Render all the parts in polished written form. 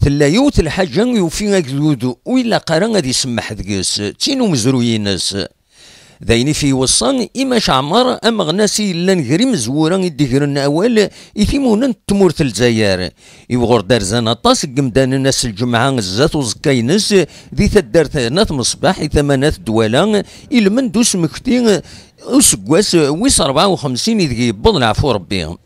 تلا يوت الحاجة يوفي أكدود وإلا قرا غادي يسمح دقيس تينو مزروينس ذاين في وصان إماش عمار أمغناسي لان غري مزورا يديكرن أول يثيمون تمورت الجزائر يبغور دارزان أطاس قمدان الناس الجمعة زات وزكاينس ذي تدارت نات مصباح ثمانات دوالان إلمن دوس مكتين أسقواس ويس 54 إذ بضل عفو ربي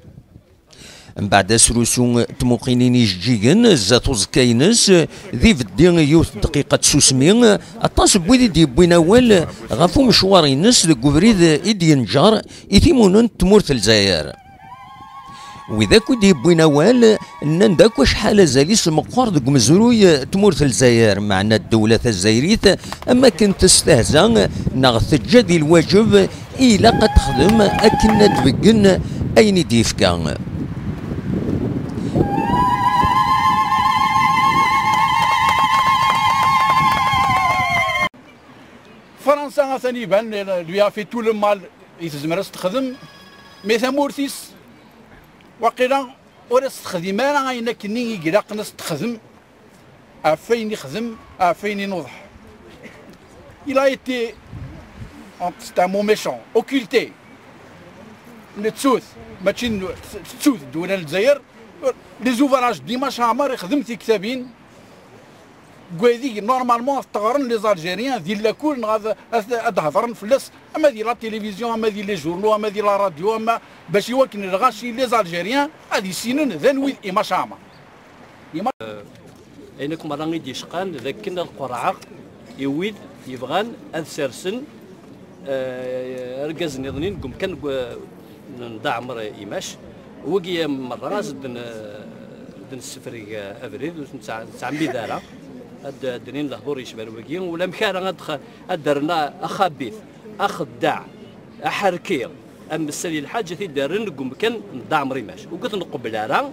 من بعد سروسو تموقينين جيجن زاتو زكاينس ذي فدي يوث دقيقة سوسمي أطاس بويدي دي بوين أول غافو مشوار ينس ذو بريد إدي ينجار إثيمونون تمورت الجزائر وذاك دي بوين أول نن داك شحال زاليس مقور دق مزروي تمورت الجزائر معنا الدولة الجزائرية أما كنت تستهزا ناغ تجدي الواجب إلا قد تخدم أكن تبقن أين ديفكا فرنسا ثاني بان لوي في تو لو مال يتزمر تخدم مي ثمورتيس وقيلا ولا تخدم انا غاينا كني يقلق ناس تخدم عفين يخدم عفين ينوضح il a été c'est un mot méchant occulté نتسوث ماشي تسوث دول الجزائر لي زوفراج ديما شامر يخدم في كتابين كويدي نورمالمون تغرن لي زالجيريان ديال لاكول هضرن فلاس اما ديال لا تيليفزيون اما ديال لي جورنو اما ديال لا راديو اما باش يوكن الغاشي لي زالجيريان غادي يسينن ذنوي اما شاما اينكم راني ديشقان ذاكنا القرعه يويد يبغان اذسرسن ركز نظنين قم كان ندعمر ايماش وقيا مرة دن السفري افريد تعمي دارا الدنين لهبور يشبه وقيا ولا مكان درنا اخابيث اخدع احركير ام السري الحاجه في دارن قم كان ندعمر ايماش وقلت نقبل على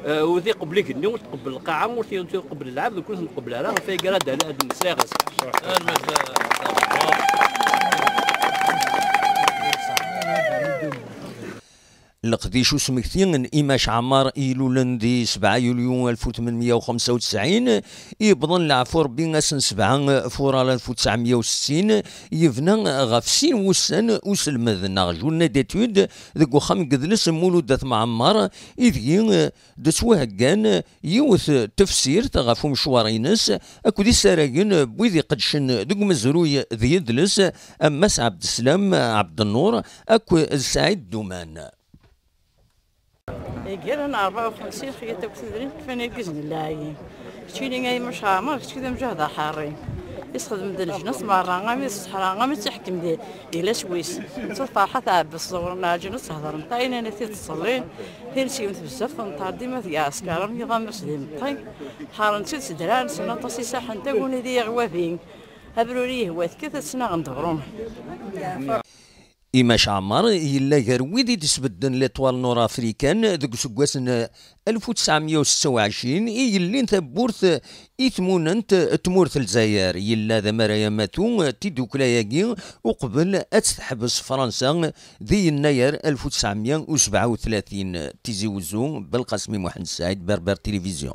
وذي قبلك اليوم تقبل القاعه وذي تقبل اللعب وكل نقبل على في قراد هذا النساء القديش سمكتين إيماش عمار إيلولندي 7 يوليو 1895 يبضن العفور بين سن 7 فورال 1960 يفنى غاف سين وسن وسلمذنا جولنا ديتود ذك وخم قدلس مولودات معمار إذ دتوهقان يوث تفسير تغافو مشوارينس أكو دي ساراقين بويذي قدشن ذك مزروي ذي يدلس أماس عبد السلام عبد النور أكو سعيد دومان قال انا 54 خيطه وتدرين كيفاش كيزن الله شتيني غاي مش عامر كذا مجهد حاري يستخدم الجنس مره غامي الصحراء غامي تحكم ديال الا شويس فرحه تاع بالصور ناجنس هضر نطاين انا تصلين هيل شي بزاف نطار ديما في عسكر نظام مسلم طيب حار نسيت سدران سنه طاسي ساحه نتا قولي دي غوافين هبروريه هو كذا سنه غندغرون إيماش عمار يلا غير ويدي تسبدن ليطوال نور أفريكان ذوك سكواسن 1926 يلي ثبورث إثموننت تمورث الجزائر يلا ذا مرايا ماتو تيدوكلاياكي وقبل أتحبس فرنسا ذي يناير 1937 تيزي وزو بالقاسمي محمد سعيد بربر تلفزيون.